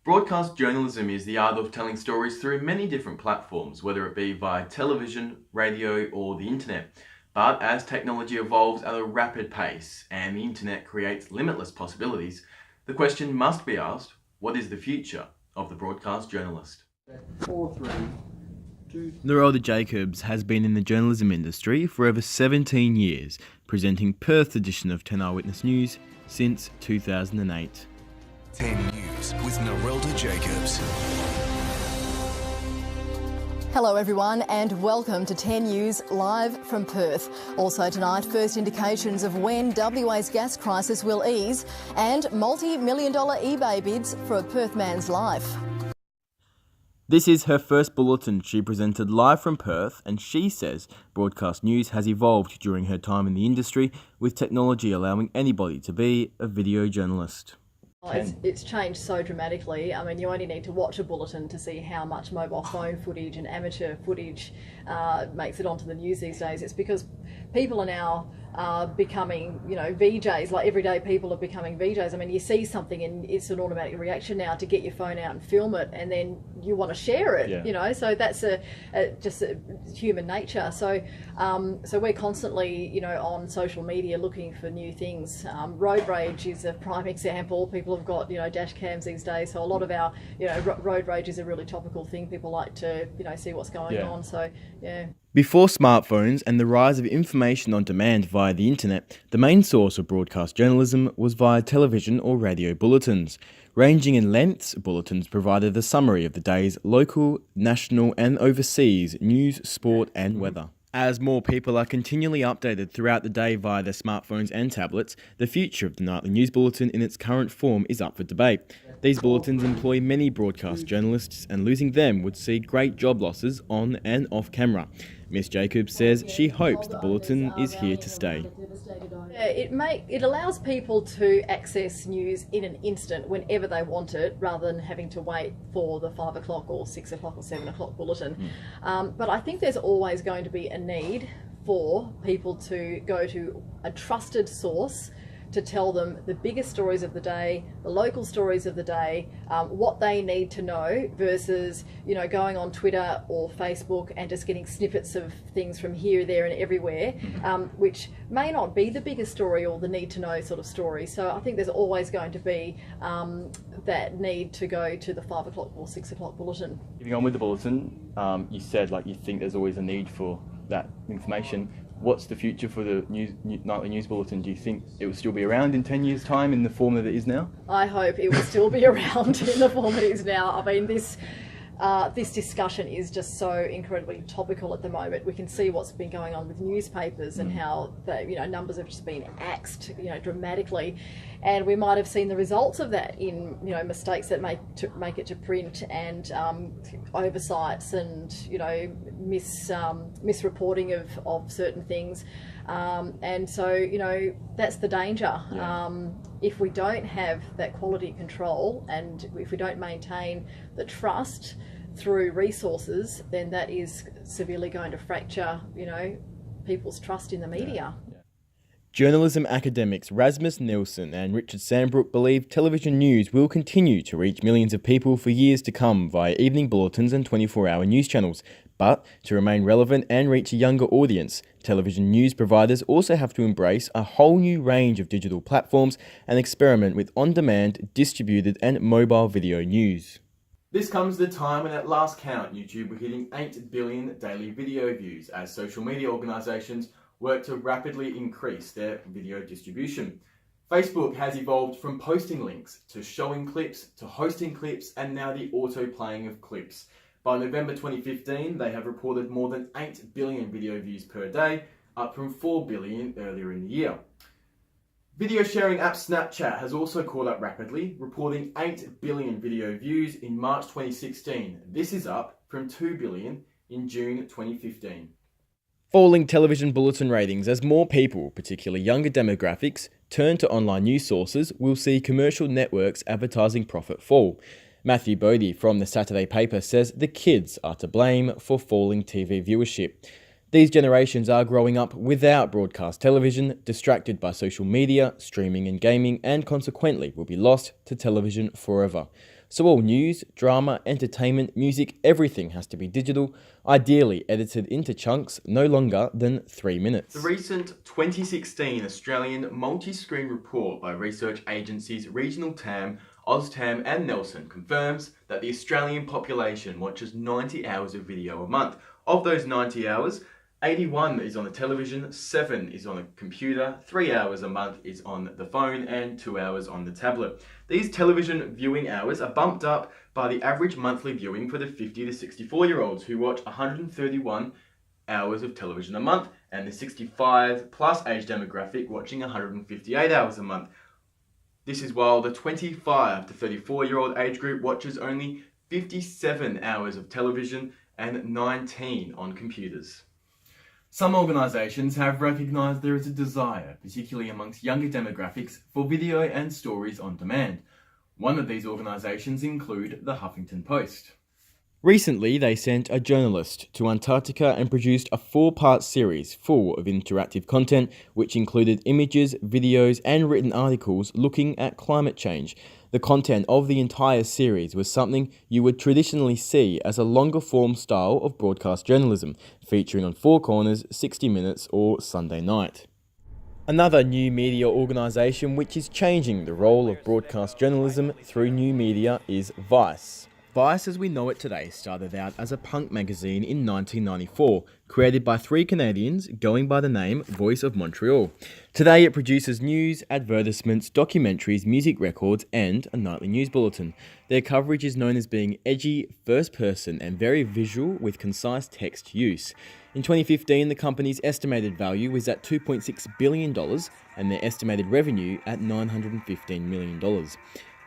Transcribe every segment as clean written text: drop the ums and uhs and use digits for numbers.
Broadcast journalism is the art of telling stories through many different platforms, whether it be via television, radio, or the internet. But as technology evolves at a rapid pace and the internet creates limitless possibilities, the question must be asked, what is the future of the broadcast journalist? 4, 3, 2. Nerolda Jacobs has been in the journalism industry for over 17 years, presenting Perth's edition of 10 Eyewitness News since 2008. 10 News with Nerolda Jacobs. Hello everyone and welcome to 10 News live from Perth. Also tonight, first indications of when WA's gas crisis will ease and multi-million-dollar eBay bids for a Perth man's life. This is her first bulletin she presented live from Perth, and she says broadcast news has evolved during her time in the industry, with technology allowing anybody to be a video journalist. It's changed so dramatically. I mean, you only need to watch a bulletin to see how much mobile phone footage and amateur footage makes it onto the news these days. It's because people are now becoming, VJs, like everyday people are becoming VJs. I mean, you see something and it's an automatic reaction now to get your phone out and film it, and then you want to share it, so that's just human nature. So we're constantly, on social media looking for new things. Road rage is a prime example. People have got, dash cams these days, so a lot of our, road rage is a really topical thing. People like to, see what's going on. So, yeah. Before smartphones and the rise of information on demand via the internet, the main source of broadcast journalism was via television or radio bulletins. Ranging in lengths, bulletins provided a summary of the day's local, national and overseas news, sport and weather. As more people are continually updated throughout the day via their smartphones and tablets, the future of the nightly news bulletin in its current form is up for debate. These bulletins employ many broadcast journalists, and losing them would see great job losses on and off camera. Ms Jacobs says she hopes the bulletin is here to stay. It allows people to access news in an instant whenever they want it, rather than having to wait for the 5 o'clock or 6 o'clock or 7 o'clock bulletin. But I think there's always going to be a need for people to go to a trusted source to tell them the biggest stories of the day, the local stories of the day, what they need to know, versus going on Twitter or Facebook and just getting snippets of things from here, there and everywhere, which may not be the biggest story or the need to know sort of story. So I think there's always going to be that need to go to the 5 o'clock or 6 o'clock bulletin. Keeping on with the bulletin, you said you think there's always a need for that information. What's the future for the nightly news bulletin? Do you think it will still be around in 10 years' time in the form that it is now? I hope it will still be around in the form it is now. I mean, this discussion is just so incredibly topical at the moment. We can see what's been going on with newspapers and how the numbers have just been axed dramatically, and we might have seen the results of that in mistakes that make it to print, and oversights and misreporting of certain things, and so that's the danger. If we don't have that quality control, and if we don't maintain the trust through resources, then that is severely going to fracture people's trust in the media. Journalism academics Rasmus Nielsen and Richard Sandbrook believe television news will continue to reach millions of people for years to come via evening bulletins and 24-hour news channels. But to remain relevant and reach a younger audience, television news providers also have to embrace a whole new range of digital platforms and experiment with on-demand, distributed and mobile video news. This comes at a time when at last count YouTube were hitting 8 billion daily video views as social media organisations work to rapidly increase their video distribution. Facebook has evolved from posting links to showing clips to hosting clips and now the auto-playing of clips. By November 2015, they have reported more than 8 billion video views per day, up from 4 billion earlier in the year. Video sharing app Snapchat has also caught up rapidly, reporting 8 billion video views in March 2016. This is up from 2 billion in June 2015. Falling television bulletin ratings as more people, particularly younger demographics, turn to online news sources will see commercial networks' advertising profit fall. Matthew Bodie from the Saturday paper says the kids are to blame for falling TV viewership. These generations are growing up without broadcast television, distracted by social media, streaming and gaming, and consequently will be lost to television forever. so all news, drama, entertainment, music, everything has to be digital, ideally edited into chunks no longer than 3 minutes. The recent 2016 Australian multi-screen report by research agencies Regional Tam, OzTam and Nelson confirms that the Australian population watches 90 hours of video a month. Of those 90 hours, 81 is on the television, 7 is on a computer, 3 hours a month is on the phone, and 2 hours on the tablet. These television viewing hours are bumped up by the average monthly viewing for the 50 to 64-year-olds who watch 131 hours of television a month, and the 65 plus age demographic watching 158 hours a month. This is while the 25 to 34-year-old age group watches only 57 hours of television and 19 on computers. Some organisations have recognised there is a desire, particularly amongst younger demographics, for video and stories on demand. One of these organisations include the Huffington Post. Recently, they sent a journalist to Antarctica and produced a 4-part series full of interactive content, which included images, videos, and written articles looking at climate change. The content of the entire series was something you would traditionally see as a longer form style of broadcast journalism, featuring on Four Corners, 60 Minutes, or Sunday Night. Another new media organisation which is changing the role of broadcast journalism through new media is Vice. Vice as we know it today started out as a punk magazine in 1994, created by 3 Canadians going by the name Voice of Montreal. Today it produces news, advertisements, documentaries, music records and a nightly news bulletin. Their coverage is known as being edgy, first person and very visual with concise text use. In 2015 the company's estimated value was at $2.6 billion and their estimated revenue at $915 million.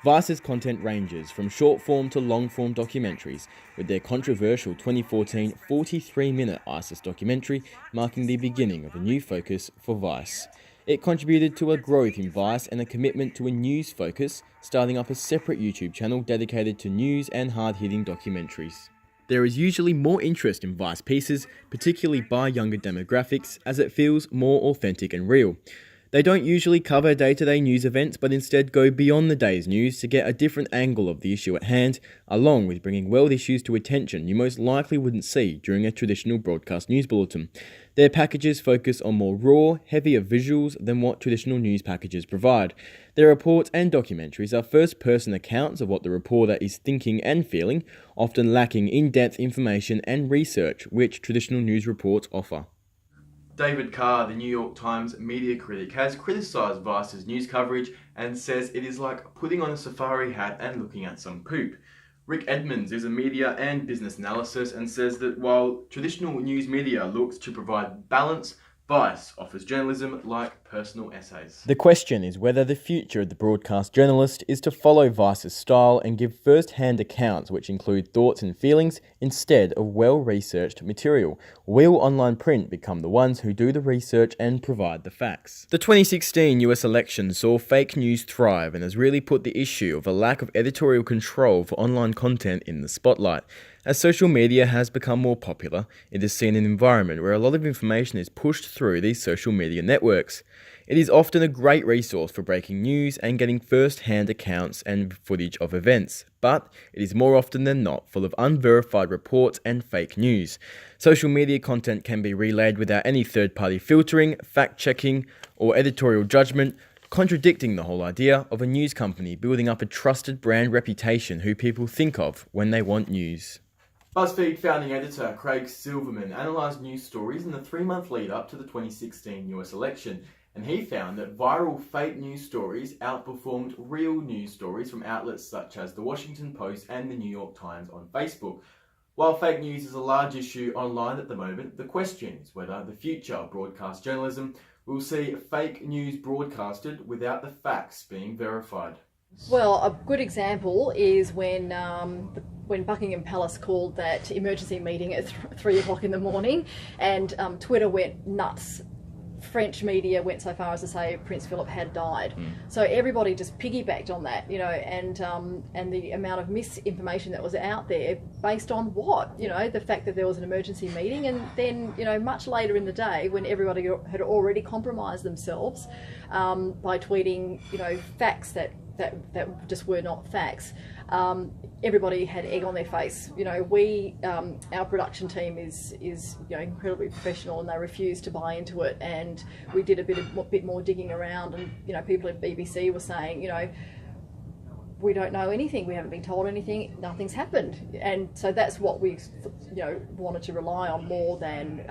Vice's content ranges from short-form to long-form documentaries, with their controversial 2014 43-minute ISIS documentary marking the beginning of a new focus for Vice. It contributed to a growth in Vice and a commitment to a news focus, starting up a separate YouTube channel dedicated to news and hard-hitting documentaries. There is usually more interest in Vice pieces, particularly by younger demographics, as it feels more authentic and real. They don't usually cover day-to-day news events, but instead go beyond the day's news to get a different angle of the issue at hand, along with bringing world issues to attention you most likely wouldn't see during a traditional broadcast news bulletin. Their packages focus on more raw, heavier visuals than what traditional news packages provide. Their reports and documentaries are first-person accounts of what the reporter is thinking and feeling, often lacking in-depth information and research which traditional news reports offer. David Carr, the New York Times media critic, has criticised Vice's news coverage and says it is like putting on a safari hat and looking at some poop. Rick Edmonds is a media and business analyst and says that while traditional news media looks to provide balance, Vice offers journalism like personal essays. The question is whether the future of the broadcast journalist is to follow Vice's style and give first-hand accounts which include thoughts and feelings instead of well-researched material. Will online print become the ones who do the research and provide the facts? The 2016 US election saw fake news thrive and has really put the issue of a lack of editorial control for online content in the spotlight. As social media has become more popular, it is seen an environment where a lot of information is pushed through these social media networks. It is often a great resource for breaking news and getting first-hand accounts and footage of events, but it is more often than not full of unverified reports and fake news. Social media content can be relayed without any third-party filtering, fact-checking, or editorial judgment, contradicting the whole idea of a news company building up a trusted brand reputation who people think of when they want news. BuzzFeed founding editor Craig Silverman analysed news stories in the 3-month lead up to the 2016 US election, and he found that viral fake news stories outperformed real news stories from outlets such as the Washington Post and the New York Times on Facebook. While fake news is a large issue online at the moment, the question is whether the future of broadcast journalism will see fake news broadcasted without the facts being verified. Well, a good example is when Buckingham Palace called that emergency meeting at 3 o'clock in the morning, and Twitter went nuts. French media went so far as to say Prince Philip had died. So everybody just piggybacked on that, and the amount of misinformation that was out there based on what? The fact that there was an emergency meeting, and then, much later in the day when everybody had already compromised themselves by tweeting, facts that just were not facts. everybody had egg on their face. You know, we, our production team is incredibly professional, and they refused to buy into it. And we did a bit more digging around, and people at BBC were saying, we don't know anything, we haven't been told anything, nothing's happened. And so that's what we wanted to rely on more than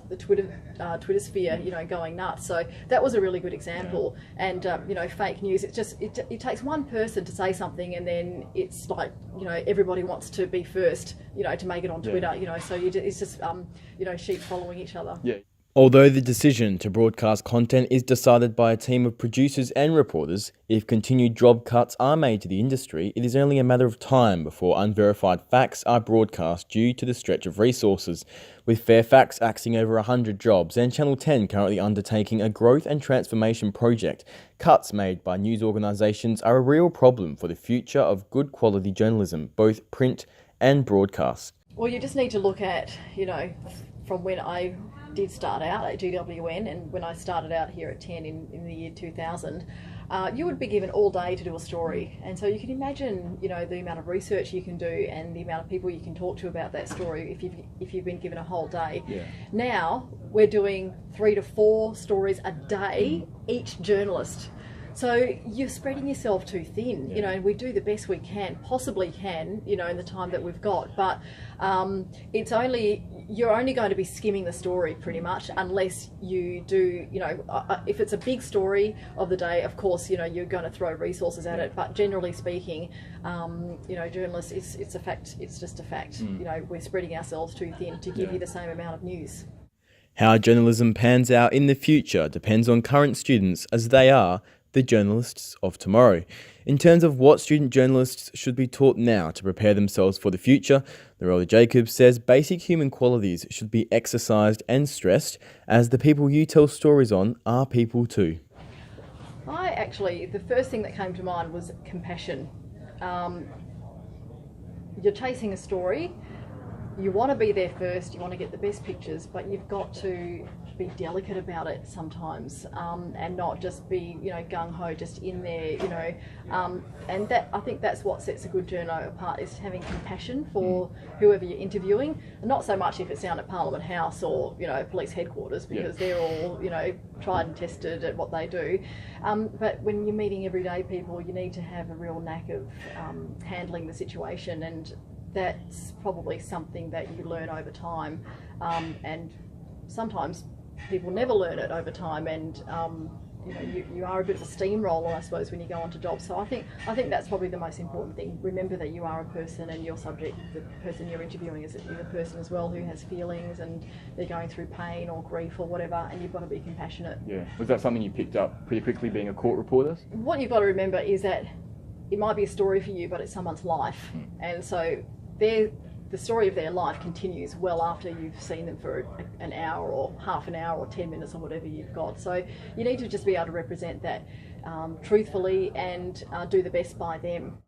the Twitter sphere going nuts. So that was a really good example. And fake news, it takes one person to say something, and then it's like everybody wants to be first to make it on Twitter. So it's just sheep following each other. Although the decision to broadcast content is decided by a team of producers and reporters, if continued job cuts are made to the industry, it is only a matter of time before unverified facts are broadcast due to the stretch of resources. With Fairfax axing over 100 jobs and Channel 10 currently undertaking a growth and transformation project, cuts made by news organisations are a real problem for the future of good quality journalism, both print and broadcast. Well, you just need to look at, from when I did start out at GWN and when I started out here at 10 in the year 2000, you would be given all day to do a story. And so you can imagine, the amount of research you can do and the amount of people you can talk to about that story if you've been given a whole day. Yeah. Now we're doing 3 to 4 stories a day, each journalist. So you're spreading yourself too thin, and we do the best we possibly can, in the time that we've got. But you're only going to be skimming the story pretty much, unless you do, if it's a big story of the day, of course, you're going to throw resources at it. But generally speaking, journalists, it's a fact. It's just a fact. We're spreading ourselves too thin to give you the same amount of news. How journalism pans out in the future depends on current students, as they are the journalists of tomorrow. In terms of what student journalists should be taught now to prepare themselves for the future, Narelda Jacobs says basic human qualities should be exercised and stressed, as the people you tell stories on are people too. The first thing that came to mind was compassion. You're chasing a story, you want to be there first, you want to get the best pictures, but you've got to be delicate about it sometimes, and not just be gung-ho just in there, and that, I think that's what sets a good journo apart, is having compassion for whoever you're interviewing, and not so much if it's down at Parliament House or police headquarters, because they're all tried and tested at what they do, but when you're meeting everyday people, you need to have a real knack of handling the situation, and that's probably something that you learn over time, and sometimes people never learn it over time, and you are a bit of a steamroller, I suppose, when you go onto jobs. So I think that's probably the most important thing. Remember that you are a person, and your subject, the person you're interviewing, is a person as well who has feelings, and they're going through pain or grief or whatever, and you've got to be compassionate. Yeah. Was that something you picked up pretty quickly being a court reporter? What you've got to remember is that it might be a story for you, but it's someone's life, and so the story of their life continues well after you've seen them for an hour or half an hour or 10 minutes or whatever you've got. So you need to just be able to represent that truthfully and do the best by them.